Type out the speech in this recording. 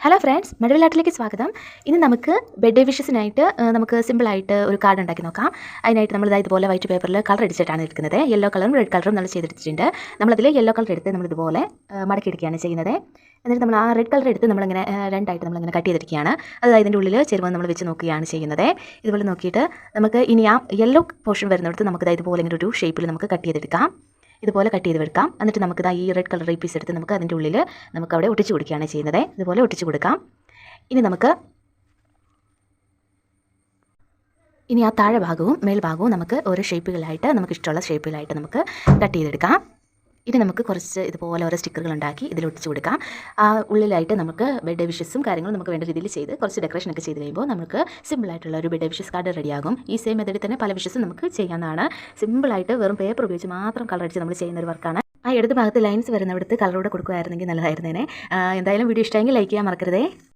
Hello friends, മഴവിലാട്ടിലേക്ക് സ്വാഗതം. ഇന്ന് നമുക്ക് ബർത്ത്ഡേ വിഷസിനായിട്ട് നമുക്ക് സിമ്പിളായിട്ട് ഒരു കാർഡ് ഉണ്ടാക്കി നോക്കാം. അതിനായിട്ട് നമ്മൾ ഇതുപോലെ വൈറ്റ് പേപ്പറിൽ കളർ അടിച്ചിട്ടാണ് എടുക്കുന്നത്. യെല്ലോ കളറും റെഡ് കളറും നമ്മൾ ചെയ്തെടുത്തിട്ടുണ്ട്. നമ്മളതിൽ യെല്ലോ കളർ എടുത്ത് നമ്മളിതുപോലെ മടക്കിയെടുക്കുകയാണ് ചെയ്യുന്നത്. എന്നിട്ട് നമ്മൾ ആ റെഡ് കളർ എടുത്ത് നമ്മളിങ്ങനെ രണ്ടായിട്ട് നമ്മളിങ്ങനെ കട്ട് ചെയ്തെടുക്കുകയാണ്. അതായത് അതിൻ്റെ ഉള്ളിൽ ചേരുവ നമ്മൾ വെച്ച് നോക്കുകയാണ് ചെയ്യുന്നത്. ഇതുപോലെ നോക്കിയിട്ട് നമുക്ക് ഇനി ആ യെല്ലോ പോർഷൻ വരുന്നിടത്ത് നമുക്ക് ഇതുപോലെ ഇങ്ങനെ ഒരു ഷേപ്പിൽ നമുക്ക് കട്ട് ചെയ്തെടുക്കാം. ഇതുപോലെ കട്ട് ചെയ്ത് എടുക്കാം. എന്നിട്ട് നമുക്ക് ഈ റെഡ് കളർ പീസ് എടുത്ത് നമുക്ക് അതിൻ്റെ ഉള്ളിൽ നമുക്ക് അവിടെ ഒട്ടിച്ച് കൊടുക്കുകയാണ് ചെയ്യുന്നത്. ഇതുപോലെ ഒട്ടിച്ച് കൊടുക്കാം. ഇനി ആ താഴെ ഭാഗവും മേൽഭാഗവും നമുക്ക് ഓരോ ഷേപ്പുകളായിട്ട് നമുക്ക് ഇഷ്ടമുള്ള ഷേപ്പിലായിട്ട് നമുക്ക് കട്ട് ചെയ്തെടുക്കാം. ഇനി നമുക്ക് കുറച്ച് ഇതുപോലെ ഓരോ സ്റ്റിക്കറുകൾ ഉണ്ടാക്കി ഇതിൽ ഒട്ടിച്ച് കൊടുക്കാം. ആ ഉള്ളിലായിട്ട് നമുക്ക് ബർത്ത്ഡേ വിഷസും കാര്യങ്ങളും നമുക്ക് വേണ്ട രീതിയിൽ ചെയ്ത് കുറച്ച് ഡെക്കറേഷനൊക്കെ ചെയ്ത് കഴിയുമ്പോൾ നമുക്ക് സിമ്പിളായിട്ടുള്ള ഒരു ബർത്ത്ഡേ വിഷസ് കാർഡ് റെഡിയാകും. ഈ സെയിം മെത്തേഡിൽ തന്നെ പല വിഷസും നമുക്ക് ചെയ്യാവുന്നതാണ്. സിമ്പിളായിട്ട് വെറും പേപ്പർ ഉപയോഗിച്ച് മാത്രം കളർ അടിച്ച് നമ്മൾ ചെയ്യുന്ന ഒരു വർക്കാണ്. ആ ഇടത് ഭാഗത്ത് ലൈൻസ് വരുന്നിടത്ത് കളറോടെ കൊടുക്കുകയായിരുന്നെങ്കിൽ നല്ലതായിരുന്നേനെ. എന്തായാലും വീഡിയോ ഇഷ്ടമെങ്കിൽ ലൈക്ക് ചെയ്യാൻ മറക്കരുതേ.